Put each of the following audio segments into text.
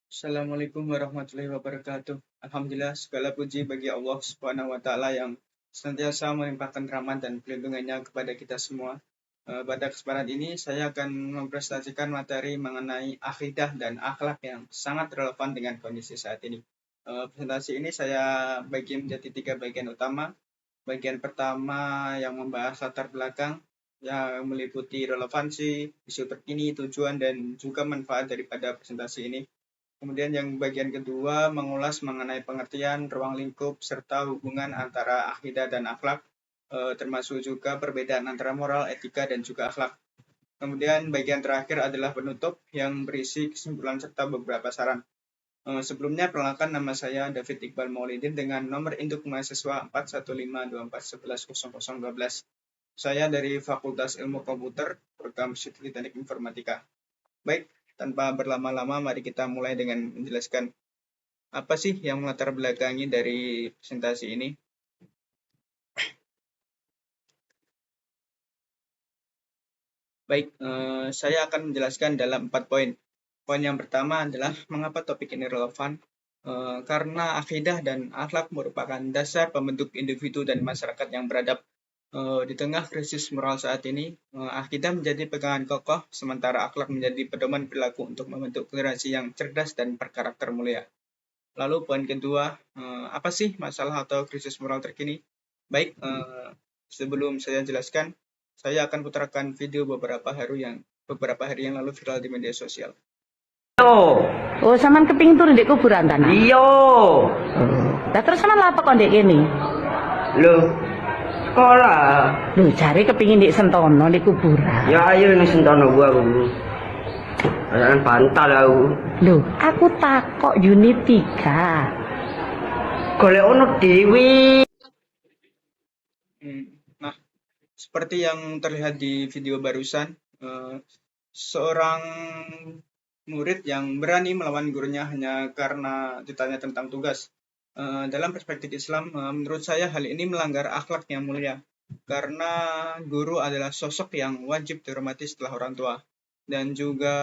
Assalamualaikum warahmatullahi wabarakatuh. Alhamdulillah segala puji bagi Allah Subhanahu wa taala yang senantiasa melimpahkan rahmat dan pelindungannya kepada kita semua. Pada kesempatan ini saya akan mempresentasikan materi mengenai akidah dan akhlak yang sangat relevan dengan kondisi saat ini. Presentasi ini saya bagi menjadi 3 bagian utama. Bagian pertama yang membahas latar belakang yang meliputi relevansi, isu terkini, tujuan, dan juga manfaat daripada presentasi ini. Kemudian yang bagian kedua mengulas mengenai pengertian ruang lingkup serta hubungan antara akidah dan akhlak, termasuk juga perbedaan antara moral, etika, dan juga akhlak. Kemudian bagian terakhir adalah penutup yang berisi kesimpulan serta beberapa saran. Sebelumnya perkenalkan, nama saya David Iqbal Maulidin dengan nomor induk mahasiswa 41524110012. Saya dari Fakultas Ilmu Komputer, Program Studi Teknik Informatika. Baik, tanpa berlama-lama, mari kita mulai dengan menjelaskan apa sih yang melatar belakangi dari presentasi ini. Baik, saya akan menjelaskan dalam 4 poin. Poin yang pertama adalah mengapa topik ini relevan. Karena akidah dan akhlak merupakan dasar pembentuk individu dan masyarakat yang beradab. Di tengah krisis moral saat ini, akidah menjadi pegangan kokoh, sementara akhlak menjadi pedoman perilaku untuk membentuk generasi yang cerdas dan berkarakter mulia. Lalu poin kedua, apa sih masalah atau krisis moral terkini? Baik, sebelum saya jelaskan, saya akan putarkan video beberapa hari yang lalu viral di media sosial. Yo, Oh, sampean kepingin turun di kuburan tanah. iya. Lah terus sampean lapa kok ndek kene? Loh, sekolah. Lho, jare kepingin di Sentono di kuburan. Ya ayo nih sentono gua aku. Jangan bantal aku. Lho, aku takok unit 3. Golek ono dewi. Nah, seperti yang terlihat di video barusan, seorang murid yang berani melawan gurunya hanya karena ditanya tentang tugas. Dalam perspektif Islam, menurut saya hal ini melanggar akhlak yang mulia, karena guru adalah sosok yang wajib dihormati setelah orang tua. Dan juga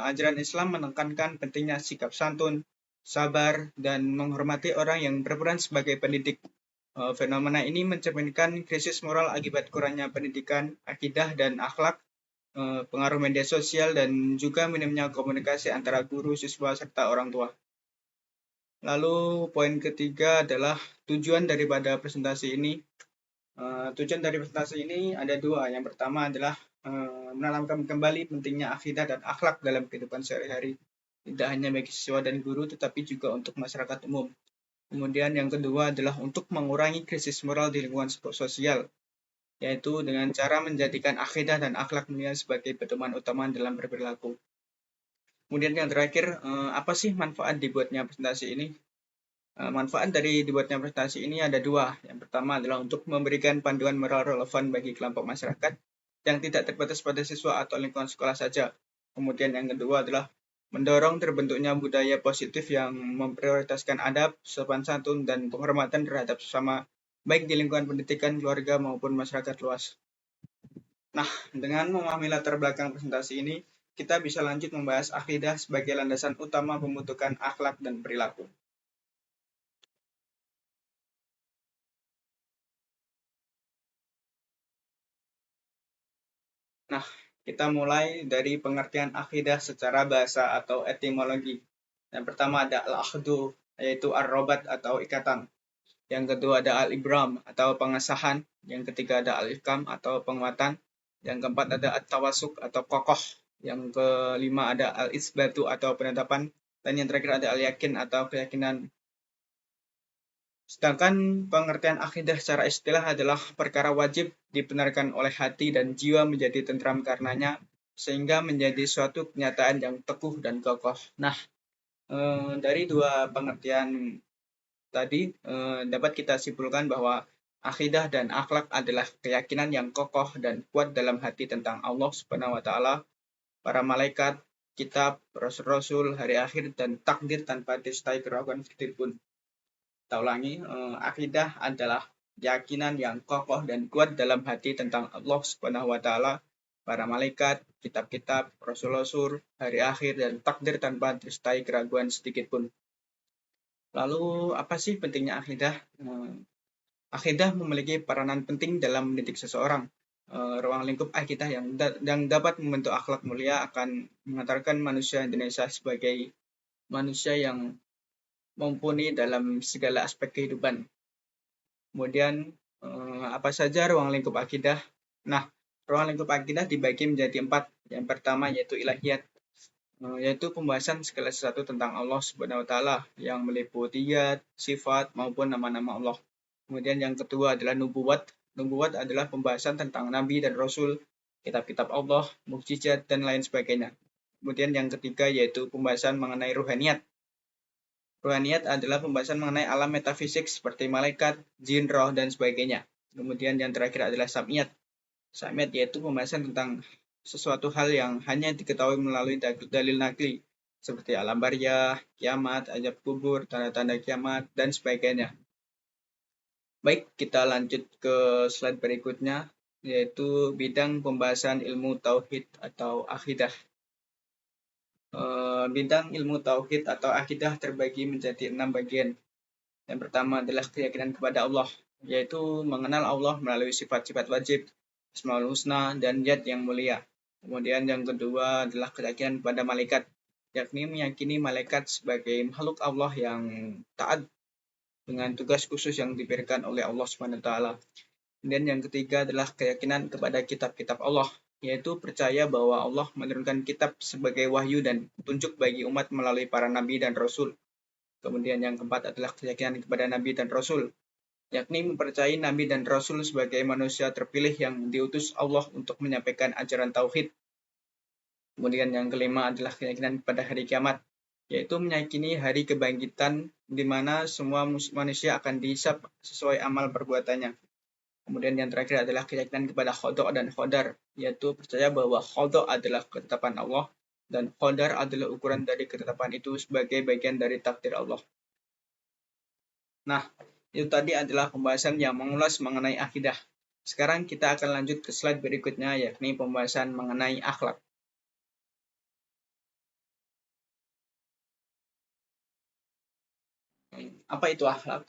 ajaran Islam menekankan pentingnya sikap santun, sabar, dan menghormati orang yang berperan sebagai pendidik. Fenomena ini mencerminkan krisis moral akibat kurangnya pendidikan, akidah, dan akhlak, pengaruh media sosial, dan juga minimnya komunikasi antara guru, siswa, serta orang tua. Lalu poin ketiga adalah tujuan daripada presentasi ini. Tujuan dari presentasi ini ada 2. Yang pertama adalah menanamkan kembali pentingnya akidah dan akhlak dalam kehidupan sehari-hari. Tidak hanya bagi siswa dan guru, tetapi juga untuk masyarakat umum. Kemudian yang kedua adalah untuk mengurangi krisis moral di lingkungan sosial, yaitu dengan cara menjadikan akidah dan akhlak mulia sebagai pedoman utama dalam berperilaku. Kemudian yang terakhir, apa sih manfaat dibuatnya presentasi ini? Manfaat dari dibuatnya presentasi ini ada 2. Yang pertama adalah untuk memberikan panduan moral relevan bagi kelompok masyarakat yang tidak terbatas pada siswa atau lingkungan sekolah saja. Kemudian yang kedua adalah mendorong terbentuknya budaya positif yang memprioritaskan adab, sopan santun, dan penghormatan terhadap sesama, baik di lingkungan pendidikan, keluarga, maupun masyarakat luas. Nah, dengan memahami latar belakang presentasi ini, kita bisa lanjut membahas akidah sebagai landasan utama pembentukan akhlak dan perilaku. Nah, kita mulai dari pengertian akidah secara bahasa atau etimologi. Yang pertama ada al-akhdu, yaitu ar-robat atau ikatan. Yang kedua ada al-ibram atau pengesahan. Yang ketiga ada al-ikam atau penguatan. Yang keempat ada at-tawasuk atau kokoh. Yang kelima ada al-isbatu atau penetapan. Dan yang terakhir ada al-yakin atau keyakinan. Sedangkan pengertian akidah secara istilah adalah perkara wajib dibenarkan oleh hati dan jiwa menjadi tentram karenanya, sehingga menjadi suatu kenyataan yang teguh dan kokoh. Nah, dari 2 pengertian tadi dapat kita simpulkan bahwa akidah dan akhlak adalah keyakinan yang kokoh dan kuat dalam hati tentang Allah Subhanahu wa taala, para malaikat, kitab, rasul-rasul, hari akhir, dan takdir tanpa disertai keraguan sedikit pun. Kita ulangi, akidah adalah keyakinan yang kokoh dan kuat dalam hati tentang Allah Subhanahu wa taala, para malaikat, kitab-kitab, rasul-rasul, hari akhir, dan takdir tanpa disertai keraguan sedikit pun. Lalu apa sih pentingnya akidah? Akidah memiliki peranan penting dalam mendidik seseorang. Ruang lingkup akidah yang dapat membentuk akhlak mulia akan mengantarkan manusia Indonesia sebagai manusia yang mumpuni dalam segala aspek kehidupan. Kemudian apa saja ruang lingkup akidah? Nah, ruang lingkup akidah dibagi menjadi 4. Yang pertama yaitu ilahiyat, yaitu pembahasan segala sesuatu tentang Allah Subhanahu wa taala yang meliputi zat, sifat maupun nama-nama Allah. Kemudian yang kedua adalah nubuwat. Nubuwat adalah pembahasan tentang nabi dan rasul, kitab-kitab Allah, mukjizat dan lain sebagainya. Kemudian yang ketiga yaitu pembahasan mengenai ruhaniyat. Ruhaniyat adalah pembahasan mengenai alam metafisik seperti malaikat, jin, roh, dan sebagainya. Kemudian yang terakhir adalah sam'iyat. Sam'iyat yaitu pembahasan tentang sesuatu hal yang hanya diketahui melalui dalil nakli, seperti alam barzah, kiamat, azab kubur, tanda-tanda kiamat, dan sebagainya. Baik, kita lanjut ke slide berikutnya, yaitu bidang pembahasan ilmu tauhid atau akidah. Bidang ilmu tauhid atau akidah terbagi menjadi 6 bagian. Yang pertama adalah keyakinan kepada Allah, yaitu mengenal Allah melalui sifat-sifat wajib, Asmaul Husna, dan zat yang mulia. Kemudian yang kedua adalah keyakinan kepada malaikat, yakni meyakini malaikat sebagai makhluk Allah yang taat dengan tugas khusus yang diberikan oleh Allah SWT. Kemudian yang ketiga adalah keyakinan kepada kitab-kitab Allah, yaitu percaya bahwa Allah menurunkan kitab sebagai wahyu dan petunjuk bagi umat melalui para nabi dan rasul. Kemudian yang keempat adalah keyakinan kepada nabi dan rasul, yakni mempercayai nabi dan rasul sebagai manusia terpilih yang diutus Allah untuk menyampaikan ajaran tauhid. Kemudian yang kelima adalah keyakinan kepada hari kiamat, yaitu meyakini hari kebangkitan di mana semua manusia akan dihisab sesuai amal perbuatannya. Kemudian yang terakhir adalah keyakinan kepada qada dan qadar, yaitu percaya bahwa qada adalah ketetapan Allah dan qadar adalah ukuran dari ketetapan itu sebagai bagian dari takdir Allah. Nah, itu tadi adalah pembahasan yang mengulas mengenai akidah. Sekarang kita akan lanjut ke slide berikutnya, yakni pembahasan mengenai akhlak. Apa itu akhlak?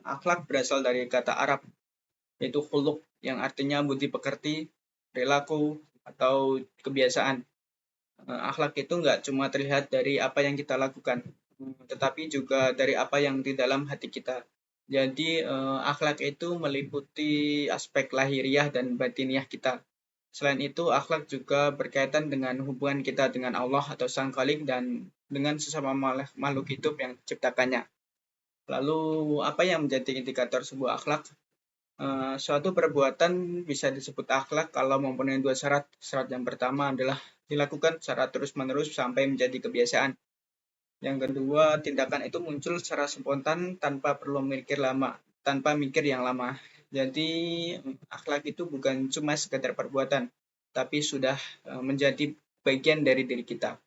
Akhlak berasal dari kata Arab, yaitu khuluq, yang artinya budi pekerti, perilaku, atau kebiasaan. Akhlak itu nggak cuma terlihat dari apa yang kita lakukan, tetapi juga dari apa yang di dalam hati kita. Jadi akhlak itu meliputi aspek lahiriah dan batiniah kita. Selain itu, akhlak juga berkaitan dengan hubungan kita dengan Allah atau Sang Khalik dan dengan sesama makhluk hidup yang diciptakannya. Lalu, apa yang menjadi indikator sebuah akhlak? Suatu perbuatan bisa disebut akhlak kalau mempunyai 2 syarat. Syarat yang pertama adalah dilakukan secara terus-menerus sampai menjadi kebiasaan. Yang kedua, tindakan itu muncul secara spontan tanpa perlu tanpa mikir yang lama. Jadi, akhlak itu bukan cuma sekedar perbuatan, tapi sudah menjadi bagian dari diri kita.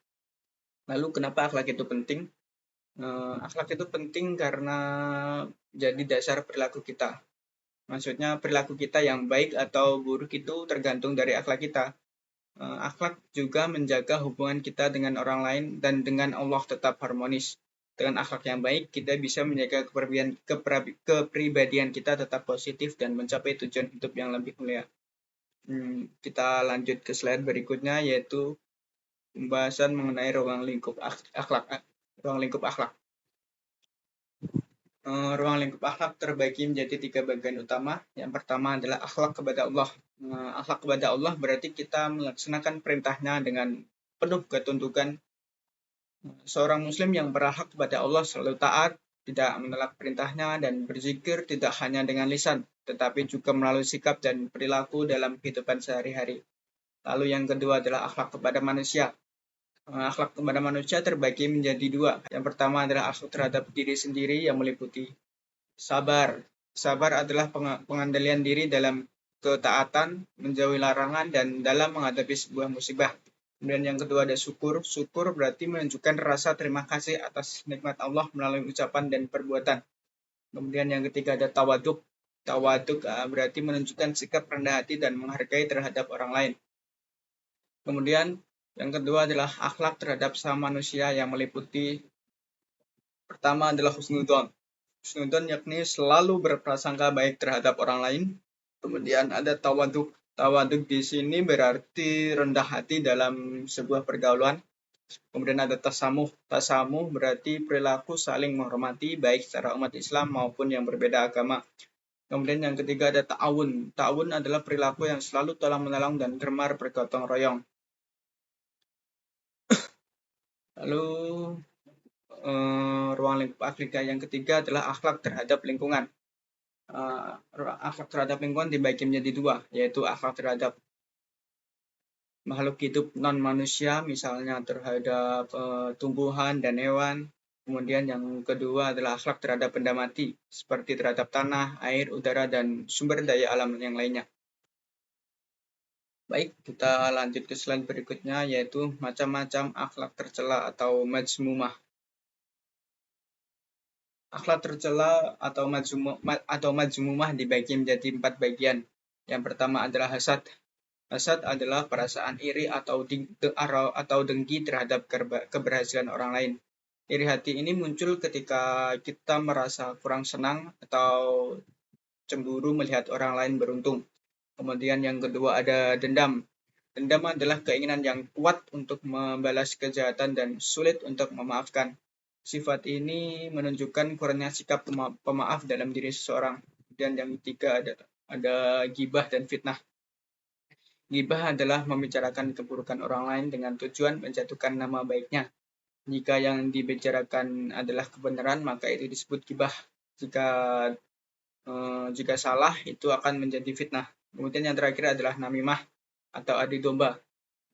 Lalu, kenapa akhlak itu penting? Akhlak itu penting karena jadi dasar perilaku kita. Maksudnya perilaku kita yang baik atau buruk itu tergantung dari akhlak kita. Akhlak juga menjaga hubungan kita dengan orang lain dan dengan Allah tetap harmonis. Dengan akhlak yang baik, kita bisa menjaga kepribadian kita tetap positif dan mencapai tujuan hidup yang lebih mulia. Kita lanjut ke slide berikutnya, yaitu pembahasan mengenai ruang lingkup akhlak. Ruang lingkup akhlak terbagi menjadi 3 bagian utama. Yang pertama adalah akhlak kepada Allah. Akhlak kepada Allah berarti kita melaksanakan perintahnya dengan penuh ketundukan. Seorang muslim yang berakhlak kepada Allah selalu taat, tidak menolak perintahnya, dan berzikir tidak hanya dengan lisan, tetapi juga melalui sikap dan perilaku dalam kehidupan sehari-hari. Lalu yang kedua adalah akhlak kepada manusia. Akhlak kepada manusia terbagi menjadi 2. Yang pertama adalah akhlak terhadap diri sendiri yang meliputi sabar. Sabar adalah pengendalian diri dalam ketaatan, menjauhi larangan, dan dalam menghadapi sebuah musibah. Kemudian yang kedua ada syukur. Syukur berarti menunjukkan rasa terima kasih atas nikmat Allah melalui ucapan dan perbuatan. Kemudian yang ketiga ada tawaduk. Tawaduk berarti menunjukkan sikap rendah hati dan menghargai terhadap orang lain. Kemudian yang kedua adalah akhlak terhadap sama manusia yang meliputi pertama adalah husnudzon. Husnudzon yakni selalu berprasangka baik terhadap orang lain. Kemudian ada tawaduk. Tawaduk di sini berarti rendah hati dalam sebuah pergaulan. Kemudian ada tasamuh. Tasamuh berarti perilaku saling menghormati baik secara umat Islam maupun yang berbeda agama. Kemudian yang ketiga ada ta'awun. Ta'awun adalah perilaku yang selalu tolong-menolong dan gemar bergotong royong. Lalu ruang lingkup akhlak yang ketiga adalah akhlak terhadap lingkungan. Akhlak terhadap lingkungan dibagi menjadi dua, yaitu akhlak terhadap makhluk hidup non manusia, misalnya terhadap tumbuhan dan hewan. Kemudian yang kedua adalah akhlak terhadap benda mati, seperti terhadap tanah, air, udara, dan sumber daya alam yang lainnya. Baik, kita lanjut ke slide berikutnya, yaitu macam-macam akhlak tercela atau majmumah. Akhlak tercela atau majmumah dibagi menjadi 4 bagian. Yang pertama adalah hasad. Hasad adalah perasaan iri atau dengki terhadap keberhasilan orang lain. Iri hati ini muncul ketika kita merasa kurang senang atau cemburu melihat orang lain beruntung. Kemudian yang kedua ada dendam. Dendam adalah keinginan yang kuat untuk membalas kejahatan dan sulit untuk memaafkan. Sifat ini menunjukkan kurangnya sikap pemaaf dalam diri seseorang. Dan yang ketiga ada gibah dan fitnah. Gibah adalah membicarakan keburukan orang lain dengan tujuan menjatuhkan nama baiknya. Jika yang dibicarakan adalah kebenaran, maka itu disebut gibah. Jika salah, itu akan menjadi fitnah. Kemudian yang terakhir adalah namimah atau adu domba.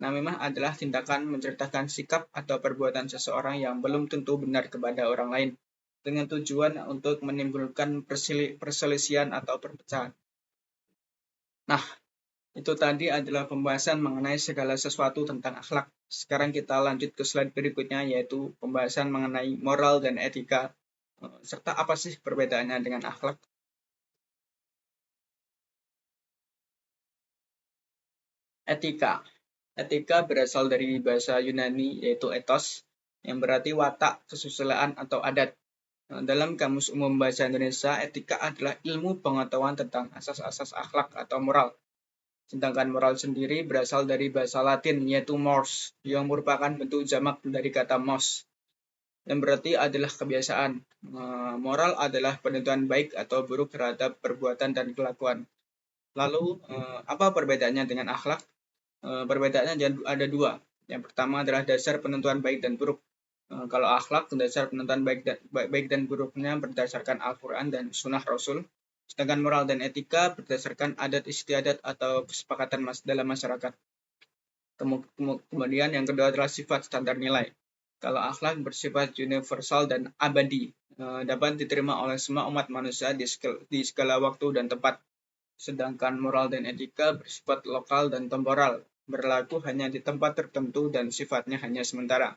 Namimah adalah tindakan menceritakan sikap atau perbuatan seseorang yang belum tentu benar kepada orang lain, dengan tujuan untuk menimbulkan perselisihan atau perpecahan. Nah, itu tadi adalah pembahasan mengenai segala sesuatu tentang akhlak. Sekarang kita lanjut ke slide berikutnya, yaitu pembahasan mengenai moral dan etika, serta apa sih perbedaannya dengan akhlak. Etika. Etika berasal dari bahasa Yunani, yaitu ethos, yang berarti watak, kesusilaan, atau adat. Dalam Kamus Umum Bahasa Indonesia, etika adalah ilmu pengetahuan tentang asas-asas akhlak atau moral. Sedangkan moral sendiri berasal dari bahasa Latin, yaitu mors, yang merupakan bentuk jamak dari kata mos, yang berarti adalah kebiasaan. Moral adalah penentuan baik atau buruk terhadap perbuatan dan kelakuan. Lalu, apa perbedaannya dengan akhlak? Perbedaannya ada dua. Yang pertama adalah dasar penentuan baik dan buruk. Kalau akhlak, dasar penentuan baik dan buruknya berdasarkan Al-Quran dan Sunnah Rasul. Sedangkan moral dan etika berdasarkan adat istiadat atau kesepakatan dalam masyarakat. Kemudian yang kedua adalah sifat standar nilai. Kalau akhlak bersifat universal dan abadi, dapat diterima oleh semua umat manusia di segala waktu dan tempat. Sedangkan moral dan etika bersifat lokal dan temporal, berlaku hanya di tempat tertentu dan sifatnya hanya sementara.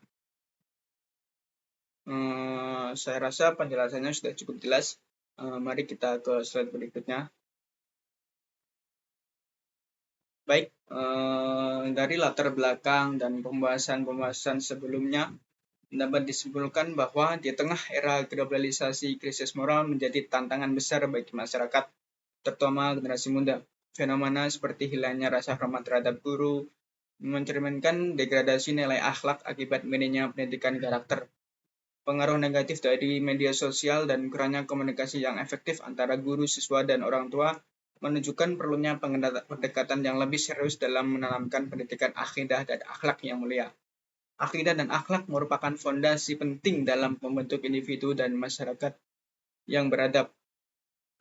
Saya rasa penjelasannya sudah cukup jelas. Mari kita ke slide berikutnya. Baik, dari latar belakang dan pembahasan sebelumnya, dapat disimpulkan bahwa di tengah era globalisasi, krisis moral menjadi tantangan besar bagi masyarakat, terutama generasi muda. Fenomena seperti hilangnya rasa hormat terhadap guru, mencerminkan degradasi nilai akhlak akibat minimnya pendidikan karakter. Pengaruh negatif dari media sosial dan kurangnya komunikasi yang efektif antara guru, siswa, dan orang tua menunjukkan perlunya pendekatan yang lebih serius dalam menanamkan pendidikan akidah dan akhlak yang mulia. Akidah dan akhlak merupakan fondasi penting dalam membentuk individu dan masyarakat yang beradab.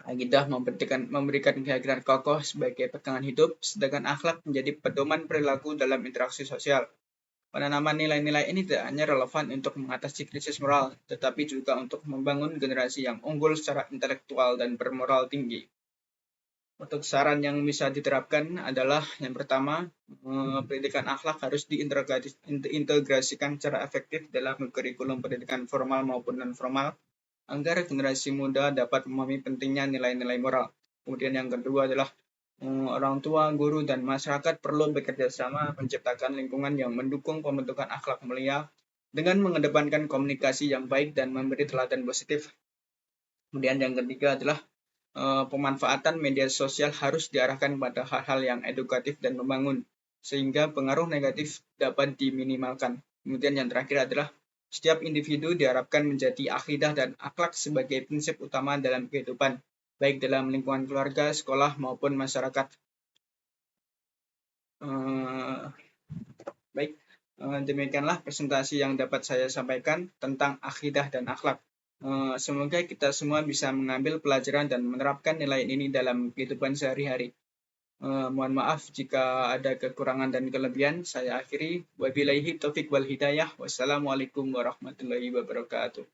Akidah memberikan keyakinan kokoh sebagai pegangan hidup, sedangkan akhlak menjadi pedoman perilaku dalam interaksi sosial. Penanaman nilai-nilai ini tidak hanya relevan untuk mengatasi krisis moral, tetapi juga untuk membangun generasi yang unggul secara intelektual dan bermoral tinggi. Untuk saran yang bisa diterapkan adalah yang pertama, pendidikan akhlak harus diintegrasikan secara efektif dalam kurikulum pendidikan formal maupun non-formal, agar generasi muda dapat memahami pentingnya nilai-nilai moral. Kemudian yang kedua adalah Orang tua, guru, dan masyarakat perlu bekerja sama menciptakan lingkungan yang mendukung pembentukan akhlak mulia dengan mengedepankan komunikasi yang baik dan memberi teladan positif. Kemudian yang ketiga adalah pemanfaatan media sosial harus diarahkan pada hal-hal yang edukatif dan membangun, sehingga pengaruh negatif dapat diminimalkan. Kemudian yang terakhir adalah setiap individu diharapkan menjadi akidah dan akhlak sebagai prinsip utama dalam kehidupan, baik dalam lingkungan keluarga, sekolah, maupun masyarakat. Baik, demikianlah presentasi yang dapat saya sampaikan tentang akidah dan akhlak. Semoga kita semua bisa mengambil pelajaran dan menerapkan nilai ini dalam kehidupan sehari-hari. Mohon maaf jika ada kekurangan dan kelebihan. Saya akhiri. Wabillahi taufiq wal hidayah. Wassalamualaikum warahmatullahi wabarakatuh.